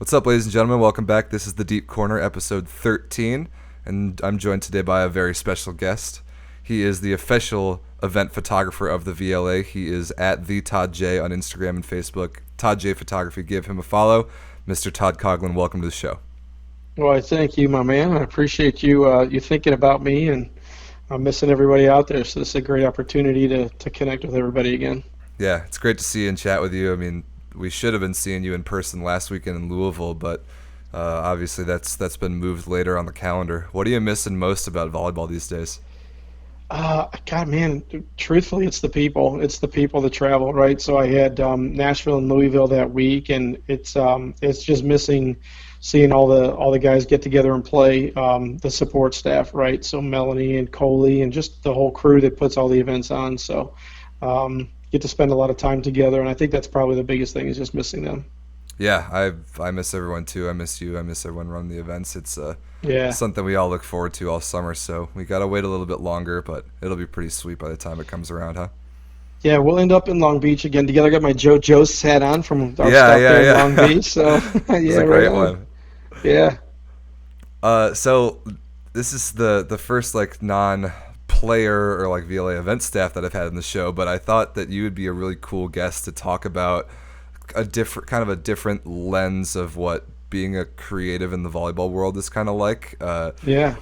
What's up, ladies and gentlemen? Welcome back. This is the Deep Corner, episode 13, and I'm joined today by a very special guest. He is the official event photographer of the VLA. He is at the Todd Jay on Instagram and Facebook. Todd Jay Photography. Give him a follow. Mr. Todd Coughlin, welcome to the show. Well, I thank you, my man. I appreciate you thinking about me, and I'm missing everybody out there. So this is a great opportunity to connect with everybody again. Yeah, it's great to see you and chat with you. I mean, we should have been seeing you in person last weekend in Louisville, but obviously that's been moved later on the calendar. What are you missing most about volleyball these days? God, man, truthfully, it's the people. It's the people that travel, right? So I had Nashville and Louisville that week, and it's just missing seeing all the guys get together and play, the support staff, right? So Melanie and Coley and just the whole crew that puts all the events on. So get to spend a lot of time together, and I think that's probably the biggest thing is just missing them. Yeah, I miss everyone too. I miss you. I miss everyone running the events. It's Yeah. something we all look forward to all summer. So we gotta wait a little bit longer, but it'll be pretty sweet by the time it comes around, huh? Yeah, we'll end up in Long Beach again together. I got my Joe Joe's hat on from our Yeah, stop yeah, there in yeah. Long Beach. So It's yeah, a right great on. one. Yeah. So this is the first like non-player or like VLA event staff that I've had in the show, but I thought that you would be a really cool guest to talk about a different lens of what being a creative in the volleyball world is kind of like. Yeah.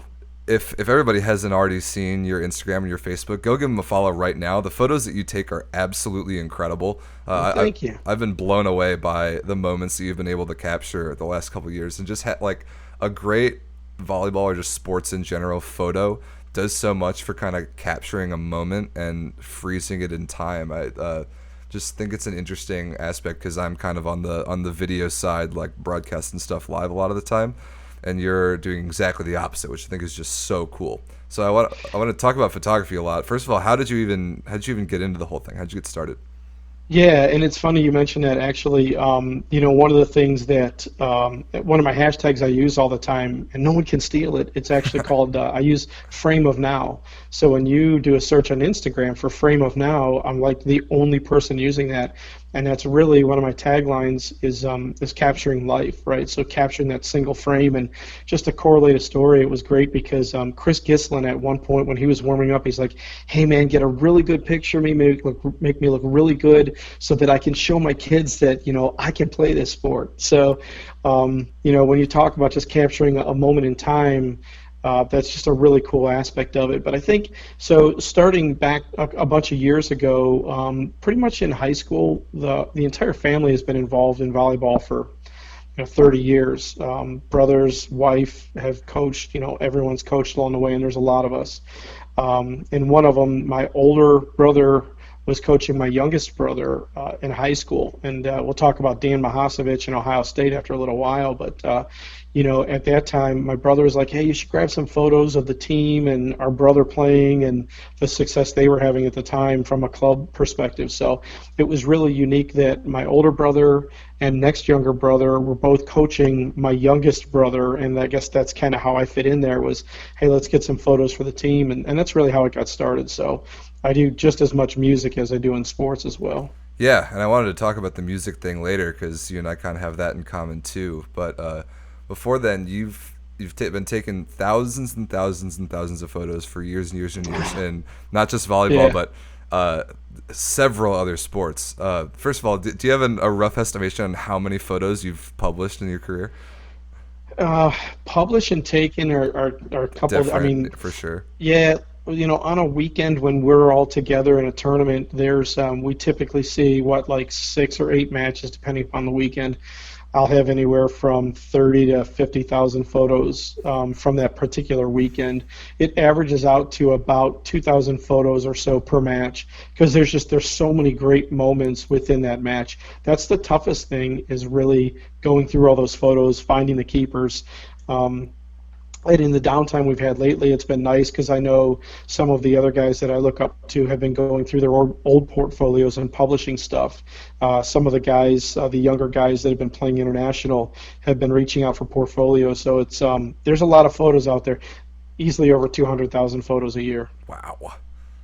If everybody hasn't already seen your Instagram and your Facebook, go give them a follow right now. The photos that you take are absolutely incredible. Well, thank you. I've been blown away by the moments that you've been able to capture the last couple of years, and just like a great volleyball or just sports in general photo does so much for kind of capturing a moment and freezing it in time. I just think it's an interesting aspect because I'm kind of on the video side, like broadcasting stuff live a lot of the time, and you're doing exactly the opposite, which I think is just so cool. So I want to talk about photography a lot. First of all, how did you even get into the whole thing? How did you get started? Yeah, and it's funny you mentioned that actually. One of the things that one of my hashtags I use all the time, and no one can steal it. It's actually called I use frame of now. So when you do a search on Instagram for frame of now, I'm like the only person using that, and that's really one of my taglines is capturing life, right? So capturing that single frame, and just to correlate a story, it was great because Chris Gislin at one point when he was warming up, he's like, "Hey man, get a really good picture of me, make me look really good, so that I can show my kids that I can play this sport." So, when you talk about just capturing a moment in time, that's just a really cool aspect of it. But I think so. Starting back a bunch of years ago, pretty much in high school, the entire family has been involved in volleyball for 30 years. Brothers, wife have coached. Everyone's coached along the way, and there's a lot of us. And one of them, my older brother was coaching my youngest brother in high school. And we'll talk about Dan Mahasevich in Ohio State after a little while. But, at that time, my brother was like, "Hey, you should grab some photos of the team and our brother playing and the success they were having at the time from a club perspective." So it was really unique that my older brother and next younger brother were both coaching my youngest brother. And I guess that's kind of how I fit in there was, "Hey, let's get some photos for the team." And that's really how it got started. So I do just as much music as I do in sports as well. Yeah, and I wanted to talk about the music thing later because you and I kind of have that in common too. But before then, you've been taking thousands and thousands and thousands of photos for years and years and years, and not just volleyball, Yeah. but several other sports. First of all, do you have a rough estimation on how many photos you've published in your career? Uh, Published and taken are a couple of, I mean, Different, for sure. yeah, on a weekend when we're all together in a tournament, we typically see like 6 or 8 matches depending upon the weekend. I'll have anywhere from 30 to 50,000 photos from that particular weekend. It averages out to about 2,000 photos or so per match because there's so many great moments within that match. That's the toughest thing is really going through all those photos, finding the keepers. And in the downtime we've had lately, it's been nice because I know some of the other guys that I look up to have been going through their old portfolios and publishing stuff. Some of the guys, the younger guys that have been playing international, have been reaching out for portfolios. So there's a lot of photos out there, easily over 200,000 photos a year. Wow.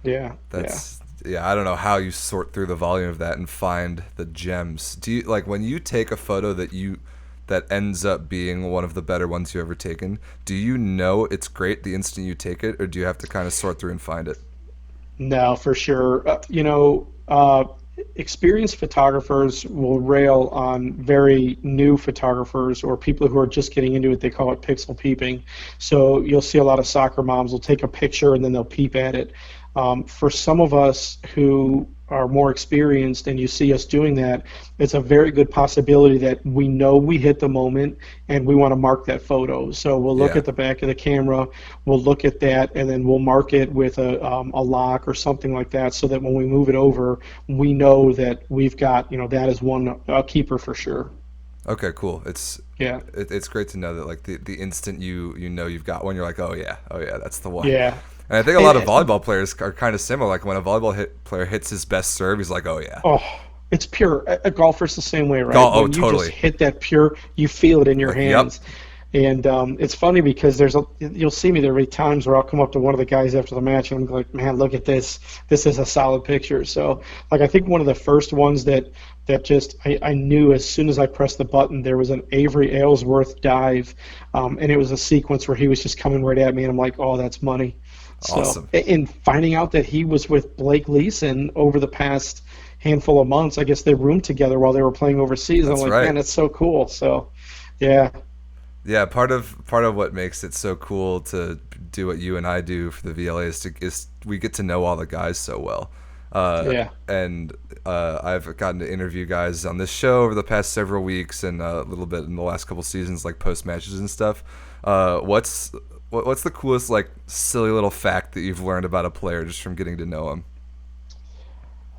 Yeah, yeah. That's yeah, I don't know how you sort through the volume of that and find the gems. Do you like when you take a photo that you that ends up being one of the better ones you've ever taken, do you know it's great the instant you take it, or do you have to kind of sort through and find it? No, for sure. Experienced photographers will rail on very new photographers or people who are just getting into it. They call it pixel peeping. So you'll see a lot of soccer moms will take a picture and then they'll peep at it. For some of us who are more experienced and you see us doing that, it's a very good possibility that we know we hit the moment and we want to mark that photo. So we'll look Yeah. at the back of the camera, we'll look at that, and then we'll mark it with a lock or something like that so that when we move it over, we know that we've got, that is one a keeper for sure. Okay, cool. Yeah. It's great to know that like the instant you know you've got one, you're like, oh yeah, that's the one. Yeah. And I think a lot of And, volleyball players are kind of similar. Like when a player hits his best serve, he's like, oh yeah. oh, it's pure. A golfer's the same way, right? Oh, When you totally. just hit that pure, you feel it in your Like, yep. hands. And it's funny because you'll see me, there'll be times where I'll come up to one of the guys after the match and I'm like, man, look at this. This is a solid picture. So, like, I think one of the first ones that just I knew as soon as I pressed the button, there was an Avery Aylesworth dive, and it was a sequence where he was just coming right at me, and I'm like, oh, that's money. So, Awesome. and finding out that he was with Blake Leeson over the past handful of months, I guess they roomed together while they were playing overseas. That's I'm like, right. man, that's so cool. So, yeah. Yeah, part of what makes it so cool to do what you and I do for the VLA is we get to know all the guys so well. Yeah. And I've gotten to interview guys on this show over the past several weeks and a little bit in the last couple seasons, like post matches and stuff. What's the coolest like silly little fact that you've learned about a player just from getting to know him?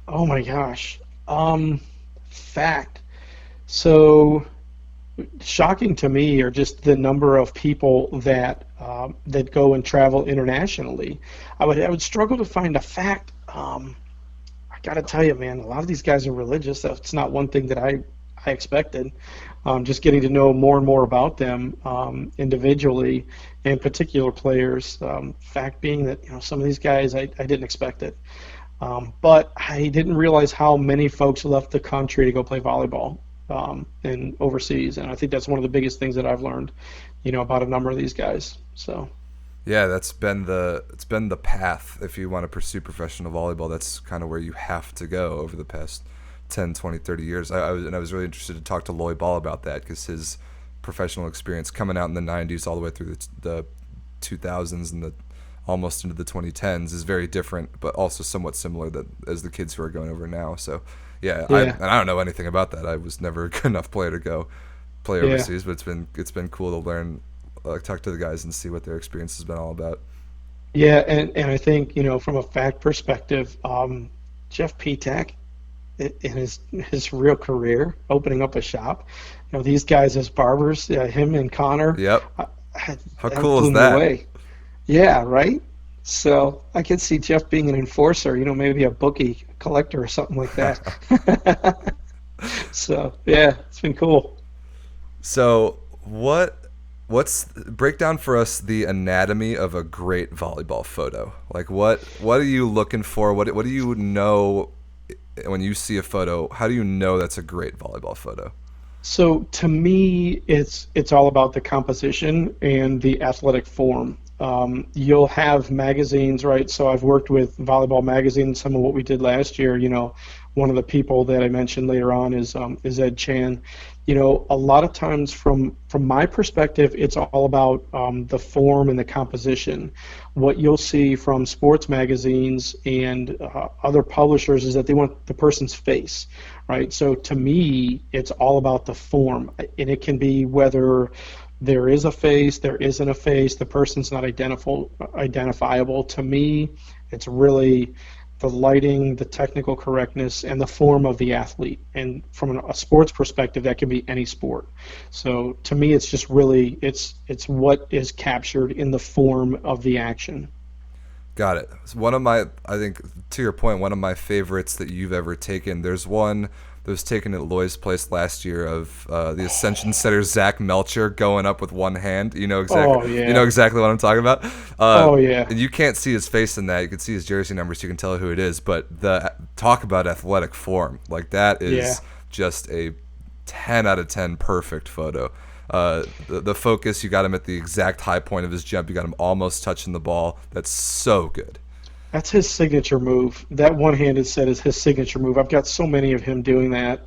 Oh my gosh. Fact. So shocking to me are just the number of people that go and travel internationally. I would struggle to find a fact. I got to tell you, man, a lot of these guys are religious. That's not one thing that I expected. Just getting to know more and more about them individually and particular players. Fact being that some of these guys I didn't expect it. But I didn't realize how many folks left the country to go play volleyball and overseas, and I think that's one of the biggest things that I've learned, about a number of these guys. So. Yeah, it's been the path if you want to pursue professional volleyball. That's kind of where you have to go over the past 10, 20, 30 years. I was really interested to talk to Loy Ball about that because his professional experience coming out in the 90s all the way through the 2000s and the almost into the 2010s is very different, but also somewhat similar as the kids who are going over now. So, yeah, Yeah. I don't know anything about that. I was never a good enough player to go play Yeah. overseas, but it's been cool to learn, talk to the guys and see what their experience has been all about. Yeah, and I think, from a fact perspective, Jeff Petak in his real career, opening up a shop, these guys as barbers, him and Connor, Yep. How cool is blew me that? away. Yeah, right? So I could see Jeff being an enforcer, maybe a bookie collector or something like that. So, yeah, it's been cool. So what's break down for us the anatomy of a great volleyball photo? Like what are you looking for? What do you know when you see a photo? How do you know that's a great volleyball photo? So to me, it's all about the composition and the athletic form. You'll have magazines, right? So I've worked with Volleyball Magazine. Some of what we did last year, one of the people that I mentioned later on is Ed Chan. A lot of times from my perspective, it's all about the form and the composition. What you'll see from sports magazines and other publishers is that they want the person's face, right? So to me, it's all about the form, and it can be whether there is a face, there isn't a face, the person's not identifiable. To me, it's really the lighting, the technical correctness, and the form of the athlete. And from a sports perspective, that can be any sport. So to me, it's just really, it's what is captured in the form of the action. Got it. I think to your point, one of my favorites that you've ever taken. There's one that was taken at Loy's place last year of the Ascension setter Zach Melcher going up with one hand. You know Yeah. You know exactly what I'm talking about. Yeah. And you can't see his face in that. You can see his jersey number, so you can tell who it is. But talk about athletic form, like that is Yeah. just a 10 out of 10 perfect photo. The focus, you got him at the exact high point of his jump. You got him almost touching the ball. That's so good. That's his signature move. That one-handed set is his signature move. I've got so many of him doing that.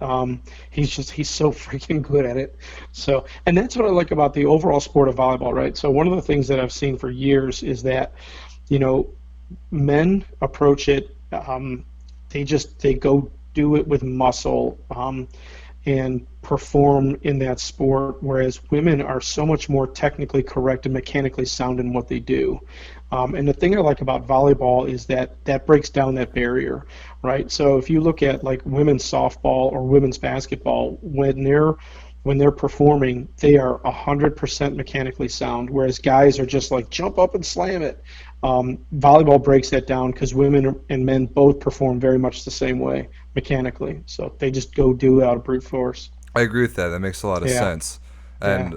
He's so freaking good at it. So, and that's what I like about the overall sport of volleyball, right? So one of the things that I've seen for years is that, you know, men approach it. They go do it with muscle. And perform in that sport, whereas women are so much more technically correct and mechanically sound in what they do. And the thing I like about volleyball is that that breaks down that barrier, right? So if you look at like women's softball or women's basketball, when they're performing, they are 100% mechanically sound, whereas guys are just like jump up and slam it. Volleyball breaks that down because women and men both perform very much the same way mechanically. So they just go do it out of brute force. I agree with that. That makes a lot of Yeah, sense. yeah. And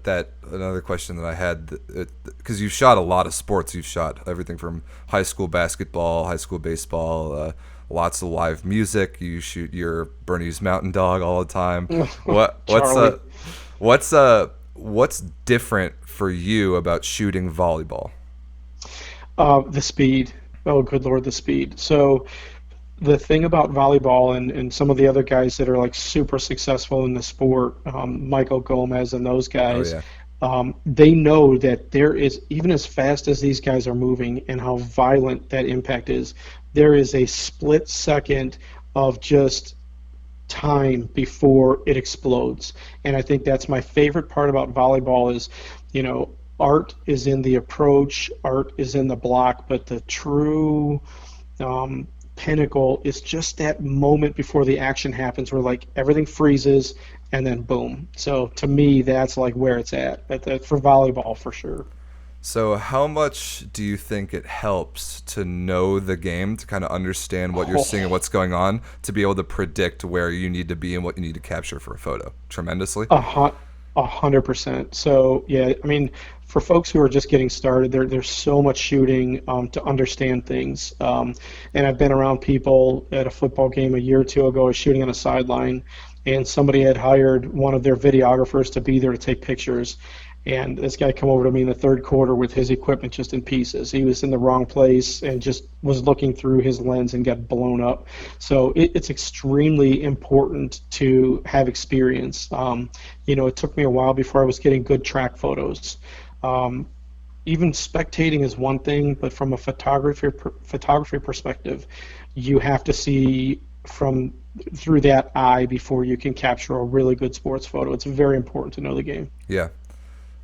that another question that I had, because you've shot a lot of sports. You've shot everything from high school basketball, high school baseball, lots of live music. You shoot your Bernese Mountain Dog all the time. What what's Charlie. what's different for you about shooting volleyball? The speed. Oh, good Lord, the speed. So the thing about volleyball and some of the other guys that are like super successful in the sport, Michael Gomez and those Oh guys, yeah, they know that there is, even as fast as these guys are moving and how violent that impact is, there is a split second of just time before it explodes. And I think that's my favorite part about volleyball is, you know, art is in the approach, art is in the block, but the true um, pinnacle is just that moment before the action happens where like everything freezes and then boom. So to me, that's like where it's at for volleyball for sure. so how much do you think it helps to know the game, to kind of understand what you're seeing and what's going on, to be able to predict where you need to be and what you need to capture for a photo? Tremendously. A hun- 100%. So yeah, I mean, for folks who are just getting started, there's so much shooting to understand things. And I've been around people at a football game a year or two ago. I was shooting on a sideline, and somebody had hired one of their videographers to be there to take pictures. And this guy come over to me in the third quarter with his equipment just in pieces. He was in the wrong place and just was looking through his lens and got blown up. So it's extremely important to have experience. You know, it took me a while before I was getting good track photos. Um, Even spectating is one thing, but from a photography perspective, you have to see from through that eye before you can capture a really good sports photo. It's very important to know the game. Yeah.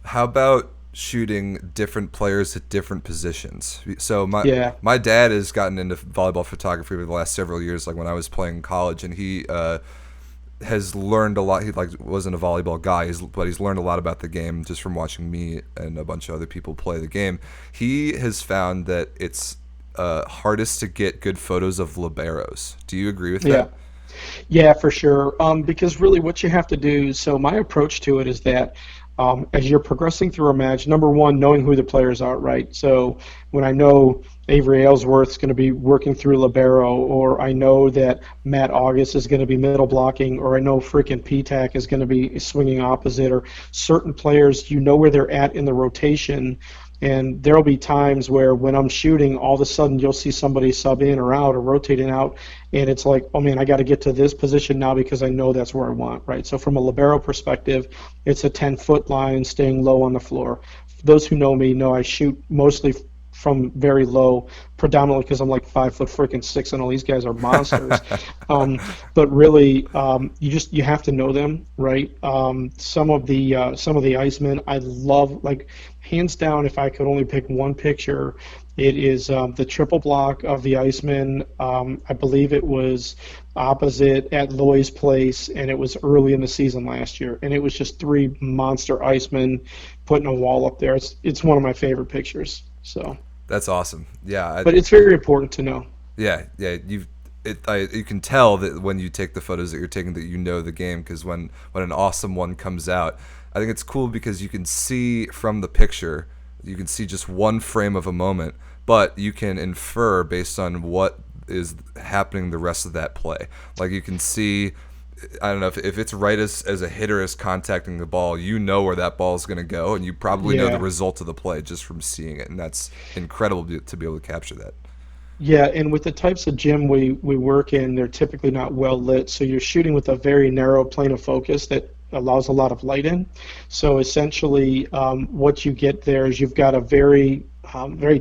How about shooting different players at different positions? So Yeah, my dad has gotten into volleyball photography over the last several years, like when I was playing in college, and he has learned a lot. He like wasn't a volleyball guy, but he's learned a lot about the game just from watching me and a bunch of other people play the game. He has found that it's hardest to get good photos of liberos. Do you agree with yeah. that? Yeah, for sure. Because really, what you have to do. So my approach to it is that as you're progressing through a match, number one, knowing who the players are, right? So when I know Avery Aylesworth's going to be working through libero, or I know that Matt August is going to be middle blocking, or I know freaking P-Tac is going to be swinging opposite, or certain players, you know where they're at in the rotation. And there'll be times where when I'm shooting, all of a sudden you'll see somebody sub in or out or rotating out, and it's like, oh man, I got to get to this position now because I know that's where I want, right? So from a libero perspective, it's a 10-foot line staying low on the floor. Those who know me know I shoot mostly from very low, predominantly because I'm like 5 foot freaking six, and all these guys are monsters. But really, you have to know them, right? Some of the Icemen I love, like hands down. If I could only pick one picture, it is the triple block of the Iceman. I believe it was opposite at Loy's place, and it was early in the season last year, and it was just three monster Icemen putting a wall up there. It's one of my favorite pictures. So. That's awesome. Yeah, But it's very important to know. yeah. You can tell that when you take the photos that you're taking that you know the game, because when an awesome one comes out, I think it's cool because you can see from the picture, you can see just one frame of a moment, but you can infer based on what is happening the rest of that play. Like you can see I don't know if it's right as a hitter is contacting the ball, you know where that ball is going to go, and you probably know the Yeah. result of the play just from seeing it, and that's incredible to be able to capture that. Yeah, and with the types of gym we work in, they're typically not well lit. So you're shooting with a very narrow plane of focus that allows a lot of light in. So essentially, what you get there is you've got a very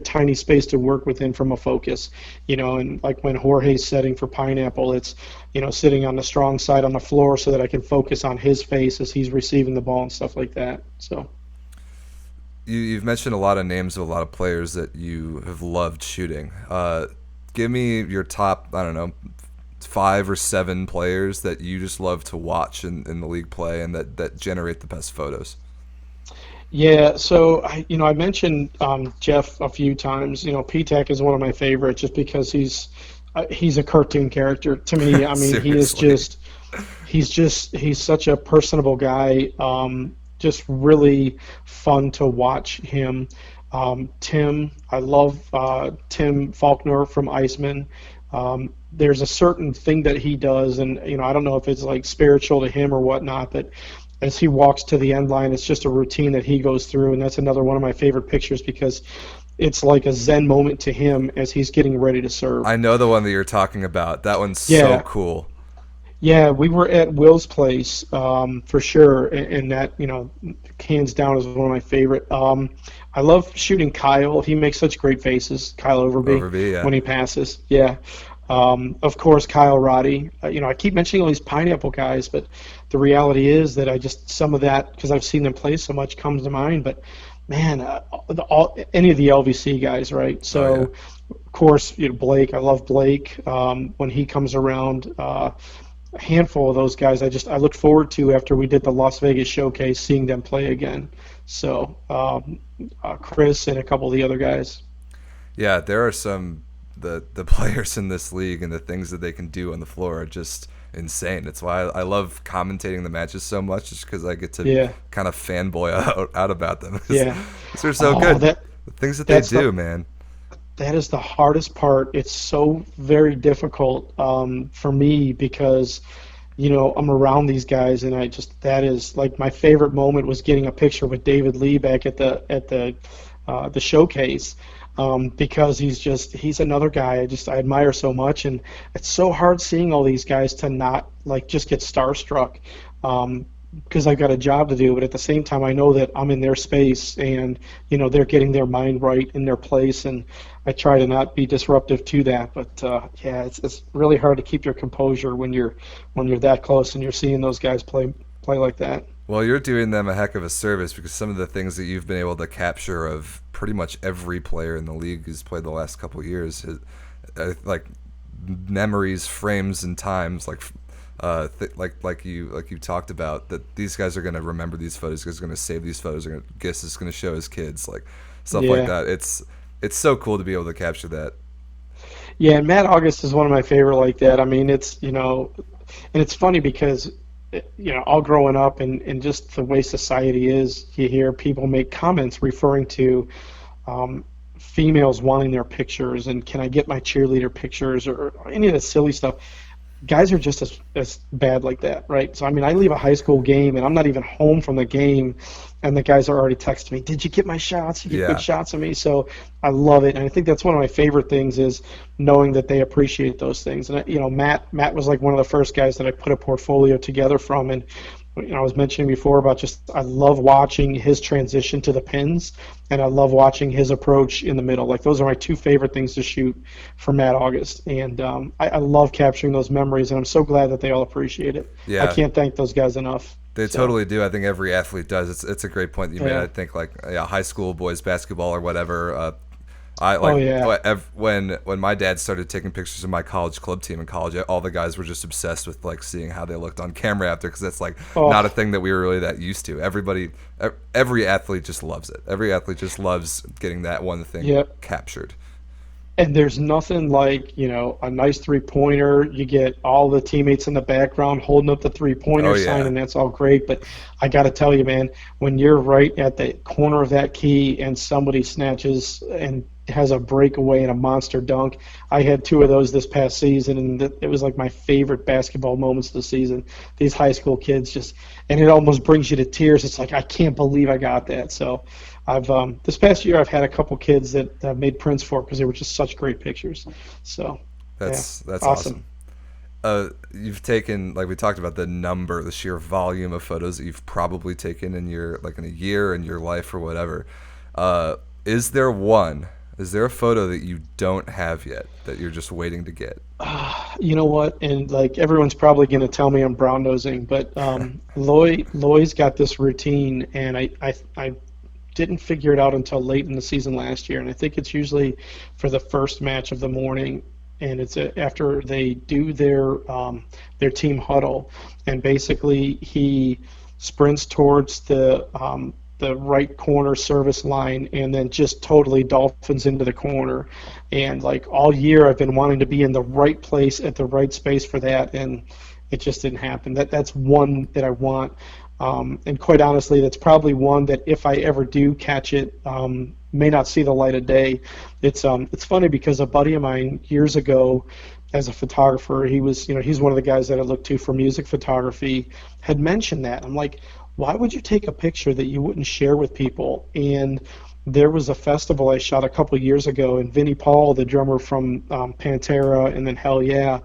tiny space to work within from a focus. And like when Jorge's setting for pineapple, it's, sitting on the strong side on the floor so that I can focus on his face as he's receiving the ball and stuff like that. So. You've mentioned a lot of names of a lot of players that you have loved shooting. Give me your top, I don't know, 5 or 7 players that you just love to watch in the league play and that generate the best photos. Yeah, so I mentioned Jeff a few times. P-Tac is one of my favorites just because he's a cartoon character to me. I mean, Seriously. he's such a personable guy. Just really fun to watch him. I love Tim Faulkner from Iceman. There's a certain thing that he does, and I don't know if it's like spiritual to him or whatnot, but as he walks to the end line, it's just a routine that he goes through, and that's another one of my favorite pictures because it's like a Zen moment to him as he's getting ready to serve. I know the one that you're talking about. That one's so Yeah, cool. yeah, we were at Will's place for sure, and that hands down is one of my favorite. I love shooting Kyle. He makes such great faces, Kyle Overby, Overby, yeah. when he passes. Yeah. Of course, Kyle Roddy. I keep mentioning all these pineapple guys, but the reality is that some of that, because I've seen them play so much, comes to mind. But man, any of the LVC guys, right? Oh yeah. So, of course, Blake. I love Blake when he comes around. A handful of those guys I look forward to after we did the Las Vegas showcase, seeing them play again. So, Chris and a couple of the other guys. Yeah, there are some the players in this league and the things that they can do on the floor are just insane. It's why I love commentating the matches so much, just because I get to Yeah, kind of fanboy out about them. 'Cause yeah. they're so Oh, good. The things that they that's do, man. that is the hardest part. It's so very difficult for me because I'm around these guys, and that is like my favorite moment was getting a picture with David Lee back at the showcase, because he's another guy I admire so much, and it's so hard seeing all these guys to not like just get starstruck. Because I've got a job to do, but at the same time, I know that I'm in their space, and they're getting their mind right in their place, and I try to not be disruptive to that. But yeah, it's really hard to keep your composure when you're that close and you're seeing those guys play like that. Well, you're doing them a heck of a service because some of the things that you've been able to capture of pretty much every player in the league who's played the last couple of years, like memories, frames, and times, like you talked about, that these guys are going to remember these photos, guys are going to save these photos, are going to guess is going to show his kids, like stuff like Yeah, that. It's so cool to be able to capture that. yeah, and Matt August is one of my favorite like that. I mean, and it's funny because all growing up and just the way society is, you hear people make comments referring to females wanting their pictures and can I get my cheerleader pictures or any of the silly stuff. Guys are just as bad like that, right? So I mean, I leave a high school game and I'm not even home from the game, and the guys are already texting me, "Did you get my shots? Did you get good Yeah. shots of me?" So I love it, and I think that's one of my favorite things is knowing that they appreciate those things. And Matt was like one of the first guys that I put a portfolio together from, and I was mentioning before about just I love watching his transition to the pins, and I love watching his approach in the middle. Like those are my two favorite things to shoot for Matt August, and I love capturing those memories, and I'm so glad that they all appreciate it. I Yeah. can't thank those guys enough. They So totally do. I think every athlete does. It's a great point that you made. I yeah, think like yeah, high school boys basketball or whatever. I oh like yeah, when my dad started taking pictures of my college club team in college. All the guys were just obsessed with like seeing how they looked on camera after, because that's like not a oh thing that we were really that used to. Every athlete just loves it. Every athlete just loves getting that one thing yeah. captured. And there's nothing like, a nice three-pointer. You get all the teammates in the background holding up the Oh three-pointer sign, yeah, and that's all great. But I got to tell you, man, when you're right at the corner of that key and somebody snatches and has a breakaway and a monster dunk. I had two of those this past season, and it was like my favorite basketball moments of the season. These high school kids just, and it almost brings you to tears. It's like I can't believe I got that. So, I've this past year I've had a couple kids that I've made prints for because they were just such great pictures. So, yeah, That's awesome. awesome. You've taken, like we talked about, the sheer volume of photos that you've probably taken in your, like, in a year in your life or whatever. Uh, is there one? Is there a photo that you don't have yet that you're just waiting to get? You know what? And like everyone's probably going to tell me I'm brown nosing, but Loy's got this routine, and I didn't figure it out until late in the season last year, and I think it's usually for the first match of the morning, and it's after they do their team huddle, and basically he sprints towards the right corner service line and then just totally dolphins into the corner. And like all year, I've been wanting to be in the right place at the right space for that, and it just didn't happen. That's one that I want. And quite honestly, that's probably one that if I ever do catch it, may not see the light of day. It's funny because a buddy of mine years ago, as a photographer, he's one of the guys that I look to for music photography, had mentioned that. I'm like, why would you take a picture that you wouldn't share with people? And there was a festival I shot a couple years ago, and Vinnie Paul, the drummer from Pantera and then Hell Yeah,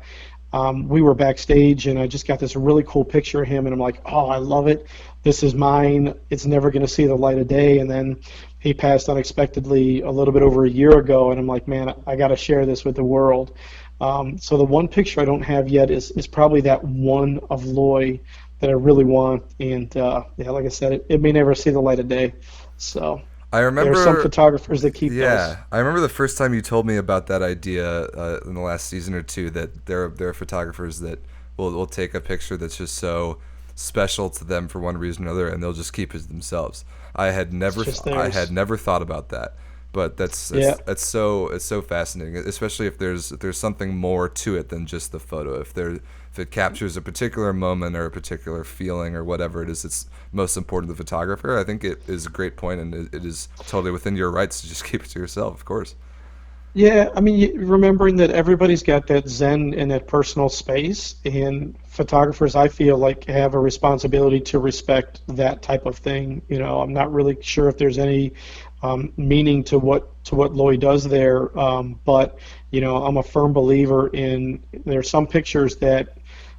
we were backstage, and I just got this really cool picture of him, and I'm like, oh, I love it. This is mine. It's never going to see the light of day. And then he passed unexpectedly a little bit over a year ago, and I'm like, man, I got to share this with the world. So the one picture I don't have yet is probably that one of Loy that I really want. And yeah, like I said, it may never see the light of day. So I there are some remember, photographers that keep those. yeah, I remember the first time you told me about that idea in the last season or two, that there are photographers that will take a picture that's just so special to them for one reason or another, and they'll just keep it themselves. It's just I theirs. had never thought about that, but Yeah. it's so fascinating, especially if there's something more to it than just the photo. If it captures a particular moment or a particular feeling or whatever it is, it's most important to the photographer. I think it is a great point, and it is totally within your rights to just keep it to yourself, of course. Yeah, I mean, remembering that everybody's got that zen and that personal space, and photographers, I feel like, have a responsibility to respect that type of thing. I'm not really sure if there's any meaning to what Lloyd does there, but I'm a firm believer in there are some pictures that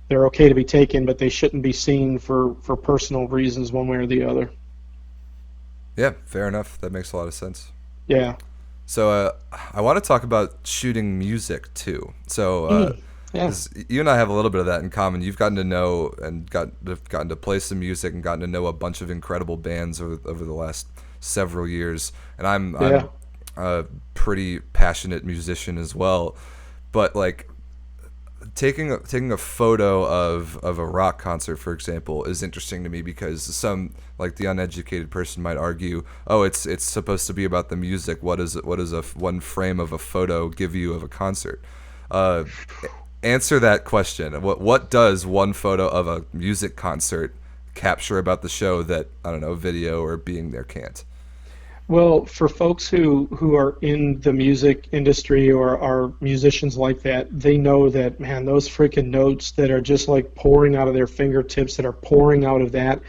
they're okay to be taken, but they shouldn't be seen for personal reasons, one way or the other. Yeah, fair enough. That makes a lot of sense. Yeah. So I want to talk about shooting music too. So Mm, yeah. 'cause you and I have a little bit of that in common. You've gotten to know and gotten to play some music and gotten to know a bunch of incredible bands over the last several years. And I'm Yeah. a pretty passionate musician as well. But like taking a photo of a rock concert, for example, is interesting to me because some, like the uneducated person, might argue, oh, it's supposed to be about the music. What does one frame of a photo give you of a concert? Uh, Answer that question. What does one photo of a music concert capture about the show that, I don't know, video or being there can't? Well, for folks who are in the music industry or are musicians like that, they know that, man, those freaking notes that are just like pouring out of their fingertips, that are pouring out of that,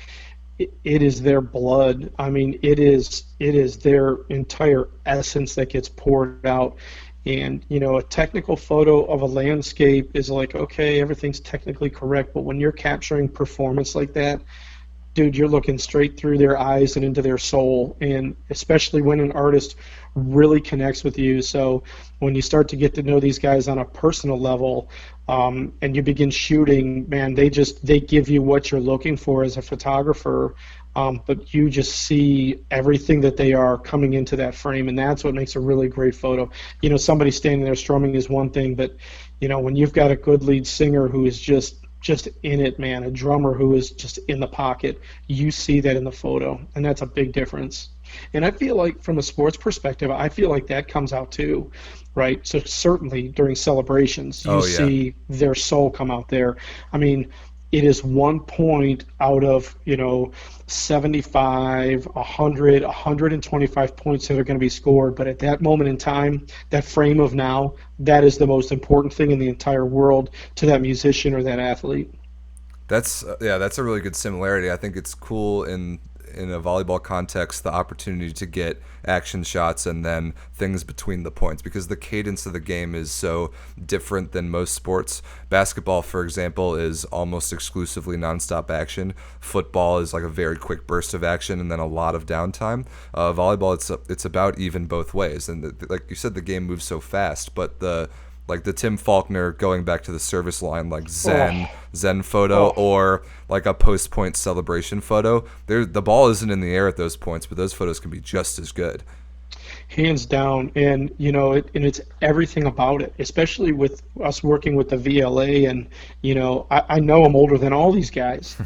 it is their blood. I mean, it is their entire essence that gets poured out. And a technical photo of a landscape is like, okay, everything's technically correct, but when you're capturing performance like that, dude, you're looking straight through their eyes and into their soul, and especially when an artist really connects with you. So when you start to get to know these guys on a personal level, and you begin shooting, man, they give you what you're looking for as a photographer, but you just see everything that they are coming into that frame, and that's what makes a really great photo. Somebody standing there strumming is one thing, but when you've got a good lead singer who is just in it, man, a drummer who is just in the pocket, you see that in the photo, and that's a big difference. And I feel like from a sports perspective, I feel like that comes out too, right? So certainly during celebrations, you Oh yeah. see their soul come out there. I mean, it is 1 point out of, 75, 100, 125 points that are going to be scored. But at that moment in time, that frame of now, that is the most important thing in the entire world to that musician or that athlete. That's yeah, that's a really good similarity. I think it's cool in a volleyball context the opportunity to get action shots and then things between the points because the cadence of the game is so different than most sports. Basketball, for example, is almost exclusively nonstop action. Football is like a very quick burst of action and then a lot of downtime. Volleyball, it's about even both ways, and like you said, the game moves so fast, but the Tim Faulkner going back to the service line, like Oh, Zen photo, oh. or like a post point celebration photo. The ball isn't in the air at those points, but those photos can be just as good. Hands down, and and it's everything about it, especially with us working with the VLA. And I know I'm older than all these guys.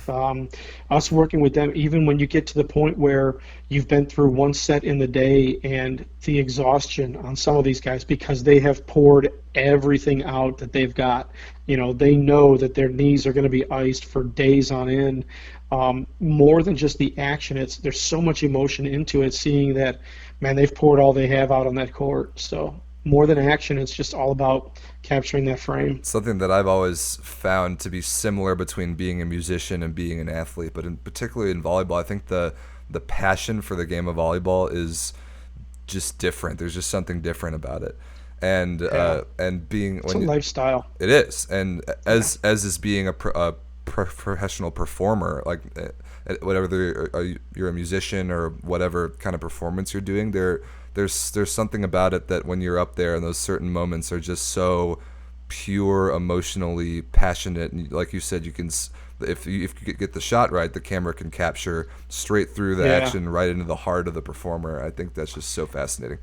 Us working with them, even when you get to the point where you've been through one set in the day and the exhaustion on some of these guys because they have poured everything out that they've got. They know that their knees are going to be iced for days on end. More than just the action, there's so much emotion into it, seeing that, man, they've poured all they have out on that court. So more than action, it's just all about capturing that frame. Something that I've always found to be similar between being a musician and being an athlete, but particularly in volleyball, I think the passion for the game of volleyball is just different. There's just something different about it, Yeah, and being it's a when you, lifestyle. it is, and Yeah. as is being a professional performer, like whatever you're a musician or whatever kind of performance you're doing, there's something about it that when you're up there and those certain moments are just so pure, emotionally passionate, and like you said, you can if you get the shot right, the camera can capture straight through the Yeah. action right into the heart of the performer. I think that's just so fascinating.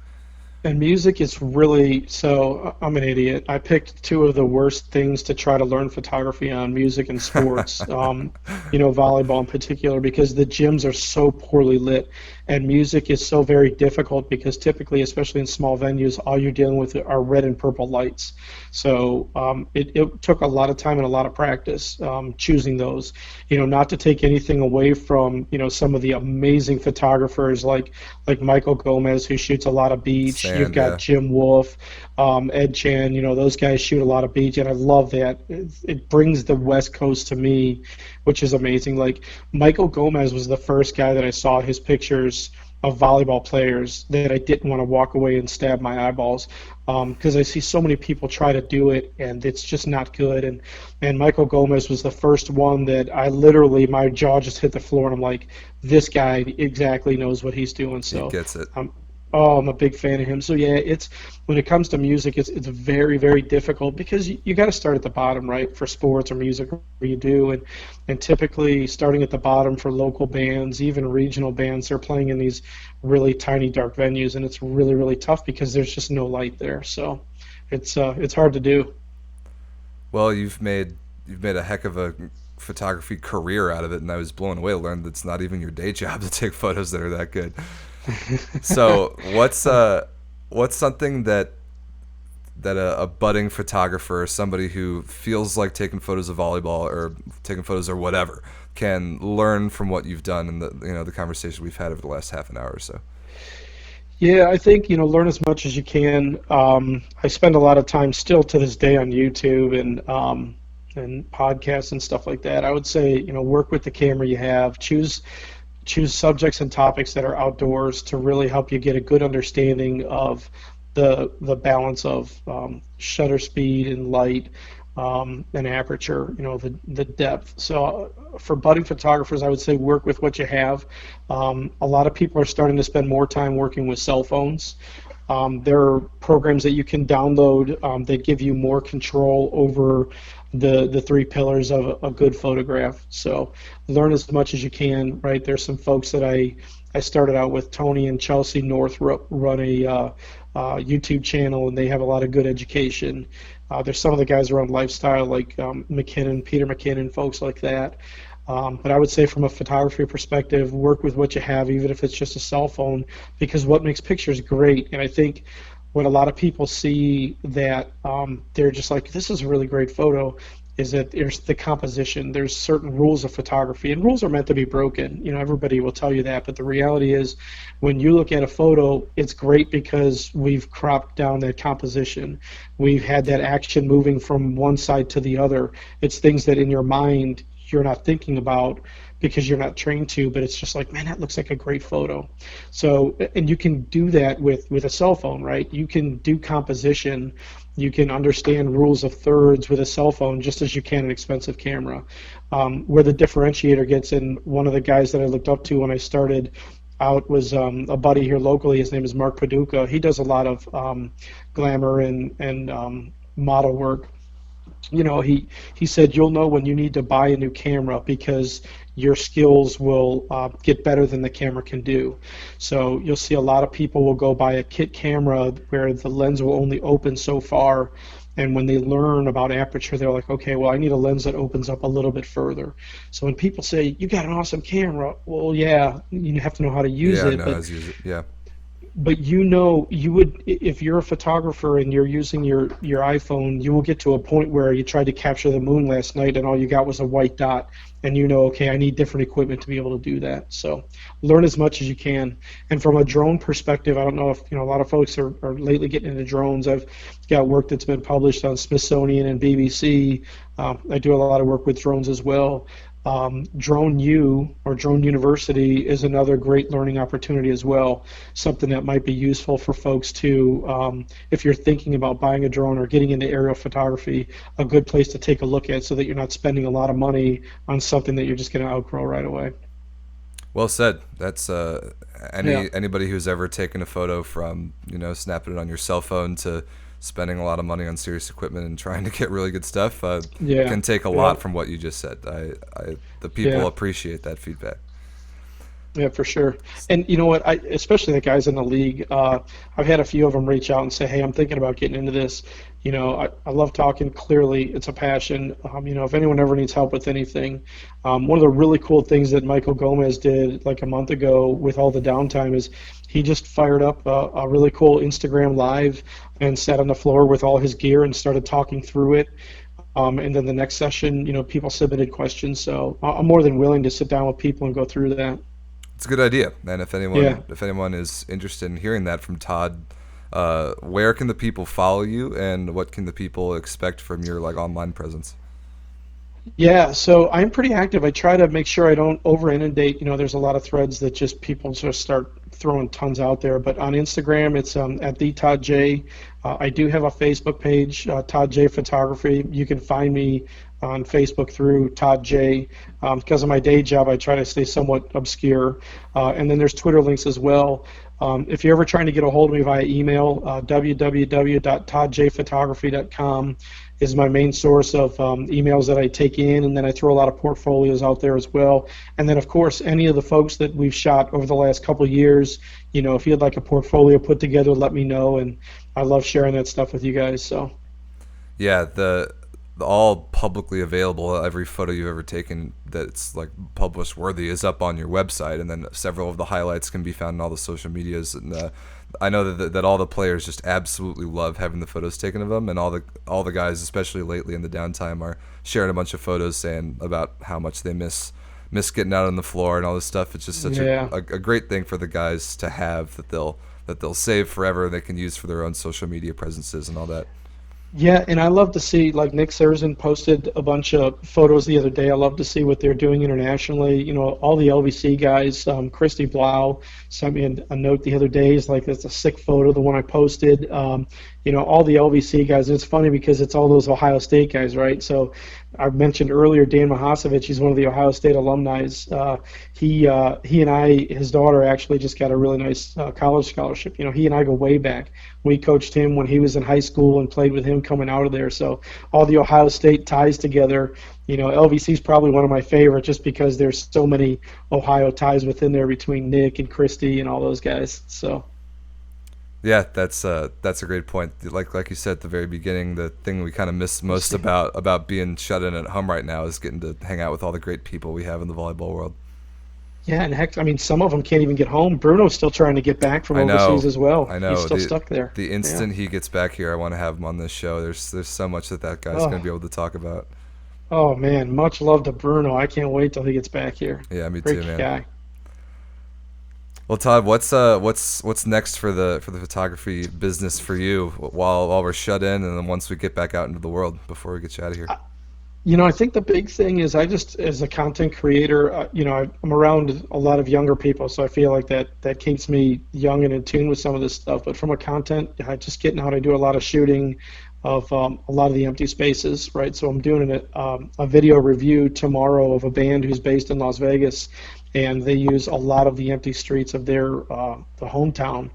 And music is really so. I'm an idiot. I picked two of the worst things to try to learn photography on: music and sports. Volleyball in particular, because the gyms are so poorly lit, and music is so very difficult because typically, especially in small venues, all you're dealing with are red and purple lights. So it took a lot of time and a lot of practice choosing those. Not to take anything away from some of the amazing photographers like Michael Gomez, who shoots a lot of beach. You've Sand, got yeah. Jim Wolf, Ed Chan. Those guys shoot a lot of beach, and I love that. It brings the West Coast to me, which is amazing. Like Michael Gomez was the first guy that I saw his pictures of volleyball players that I didn't want to walk away and stab my eyeballs because I see so many people try to do it and it's just not good. And Michael Gomez was the first one that I literally my jaw just hit the floor and I'm like, this guy exactly knows what he's doing. He So gets it. um, oh, I'm a big fan of him. So yeah, it's when it comes to music, it's very very difficult because you got to start at the bottom, right? For sports or music, or you do, and typically starting at the bottom for local bands, even regional bands, they're playing in these really tiny dark venues, and it's really really tough because there's just no light there. So it's hard to do. Well, you've made a heck of a photography career out of it, and I was blown away to learn that it's not even your day job to take photos that are that good. So, what's something that a budding photographer, somebody who feels like taking photos of volleyball or taking photos or whatever, can learn from what you've done in the conversation we've had over the last half an hour or so? Yeah, I think learn as much as you can. I spend a lot of time still to this day on YouTube and podcasts and stuff like that. I would say work with the camera you have. Choose subjects and topics that are outdoors to really help you get a good understanding of the balance of shutter speed and light and aperture, the depth. So for budding photographers, I would say work with what you have. A lot of people are starting to spend more time working with cell phones. There are programs that you can download that give you more control over the three pillars of a good photograph. So learn as much as you can, right? There's some folks that I started out with, Tony and Chelsea Northrup, run a YouTube channel, and they have a lot of good education. There's some of the guys around lifestyle, like McKinnon, Peter McKinnon, folks like that. But I would say from a photography perspective, work with what you have, even if it's just a cell phone, because what makes pictures great, and I think when a lot of people see that they're just like, this is a really great photo, is that there's the composition. There's certain rules of photography, and rules are meant to be broken. Everybody will tell you that, but the reality is, when you look at a photo, it's great because we've cropped down that composition. We've had that action moving from one side to the other. It's things that in your mind you're not thinking about because you're not trained to, but it's just like, man, that looks like a great photo. So, and you can do that with a cell phone, right? You can do composition. You can understand rules of thirds with a cell phone just as you can an expensive camera. Where the differentiator gets in, one of the guys that I looked up to when I started out was a buddy here locally. His name is Mark Paducah. He does a lot of glamour and model work. He said you'll know when you need to buy a new camera because your skills will get better than the camera can do. So you'll see a lot of people will go buy a kit camera where the lens will only open so far, and when they learn about aperture, they're like, okay, well, I need a lens that opens up a little bit further. So when people say, you got an awesome camera, well, yeah, you have to know how to use Yeah, it, no, as usual. Yeah. but you would, if you're a photographer and you're using your iPhone, you will get to a point where you tried to capture the moon last night and all you got was a white dot, and okay, I need different equipment to be able to do that. So learn as much as you can. And from a drone perspective, I don't know if a lot of folks are lately getting into drones. I've got work that's been published on Smithsonian and BBC. I do a lot of work with drones as well. Drone U or Drone University is another great learning opportunity as well, something that might be useful for folks to, if you're thinking about buying a drone or getting into aerial photography, a good place to take a look at so that you're not spending a lot of money on something that you're just going to outgrow right away. Well said. That's Yeah. anybody who's ever taken a photo from snapping it on your cell phone to spending a lot of money on serious equipment and trying to get really good stuff Yeah. can take a Yeah. lot from what you just said. The people Yeah. appreciate that feedback. Yeah, for sure. And you know what? Especially the guys in the league, I've had a few of them reach out and say, "Hey, I'm thinking about getting into this." I love talking. Clearly, it's a passion. If anyone ever needs help with anything, one of the really cool things that Michael Gomez did like a month ago with all the downtime is he just fired up a really cool Instagram live and sat on the floor with all his gear and started talking through it. And then the next session, people submitted questions. So I'm more than willing to sit down with people and go through that. It's a good idea. And Yeah. if anyone is interested in hearing that from Todd, where can the people follow you, and what can the people expect from your online presence? Yeah, so I'm pretty active. I try to make sure I don't over inundate. There's a lot of threads that just people just start throwing tons out there. But on Instagram, it's at the Todd Jay. I do have a Facebook page, Todd Jay Photography. You can find me on Facebook through Todd Jay. Because of my day job, I try to stay somewhat obscure. And then there's Twitter links as well. If you're ever trying to get a hold of me via email, www.toddjphotography.com is my main source of emails that I take in, and then I throw a lot of portfolios out there as well. And then, of course, any of the folks that we've shot over the last couple of years, if you'd like a portfolio put together, let me know, and I love sharing that stuff with you guys. So. Yeah, the all publicly available, every photo you've ever taken that's published worthy is up on your website, and then several of the highlights can be found in all the social medias. And I know that all the players just absolutely love having the photos taken of them, and all the guys, especially lately in the downtime, are sharing a bunch of photos saying about how much they miss getting out on the floor and all this stuff. It's just such a great thing for the guys to have that they'll save forever and they can use for their own social media presences and all that. Yeah, and I love to see, like Nick Serzin posted a bunch of photos the other day. I love to see what they're doing internationally. All the LVC guys, Christy Blau sent me a note the other day. He's like, that's a sick photo, the one I posted. All the LVC guys. And it's funny because it's all those Ohio State guys, right? So I mentioned earlier Dan Mahasevich. He's one of the Ohio State alumni. He and his daughter actually just got a really nice college scholarship. He and I go way back. We coached him when he was in high school and played with him coming out of there. So all the Ohio State ties together. LVC is probably one of my favorite just because there's so many Ohio ties within there between Nick and Christy and all those guys. So. Yeah, that's a great point. Like you said at the very beginning, the thing we kind of miss most about being shut in at home right now is getting to hang out with all the great people we have in the volleyball world. Yeah, and heck, some of them can't even get home. Bruno's still trying to get back from overseas as well. I know. He's still stuck there. The instant he gets back here, I want to have him on this show. There's so much that guy's going to be able to talk about. Oh man, much love to Bruno. I can't wait till he gets back here. Yeah, me too, Great man. guy. Well, Todd, what's next for the photography business for you while we're shut in, and then once we get back out into the world before we get you out of here? I think the big thing is I just, as a content creator, I'm around a lot of younger people, so I feel like that keeps me young and in tune with some of this stuff. But from a content, I just getting out, I do a lot of shooting of a lot of the empty spaces, right? So I'm doing a video review tomorrow of a band who's based in Las Vegas, and they use a lot of the empty streets of their the hometown.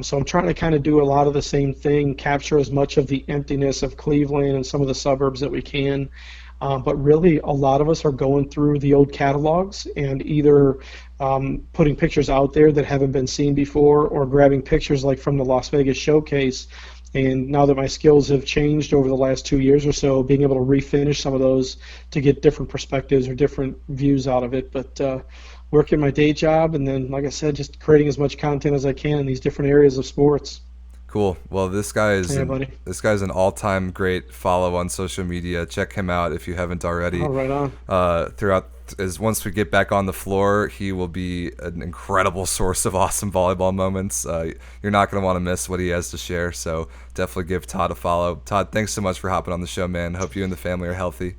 So I'm trying to kind of do a lot of the same thing, capture as much of the emptiness of Cleveland and some of the suburbs that we can. But really, a lot of us are going through the old catalogs and either putting pictures out there that haven't been seen before, or grabbing pictures like from the Las Vegas showcase. And now that my skills have changed over the last 2 years or so, being able to refinish some of those to get different perspectives or different views out of it. But working my day job, and then, like I said, just creating as much content as I can in these different areas of sports. Cool. Well, Yeah, buddy. this guy's an all-time great follow on social media. Check him out if you haven't already. Oh, right on. Throughout is once we get back on the floor, he will be an incredible source of awesome volleyball moments. You're not going to want to miss what he has to share. So definitely give Todd a follow. Todd, thanks so much for hopping on the show, man. Hope you and the family are healthy.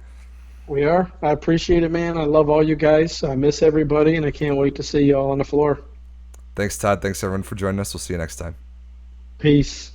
We are. I appreciate it, man. I love all you guys. I miss everybody, and I can't wait to see you all on the floor. Thanks, Todd. Thanks everyone for joining us. We'll see you next time. Peace.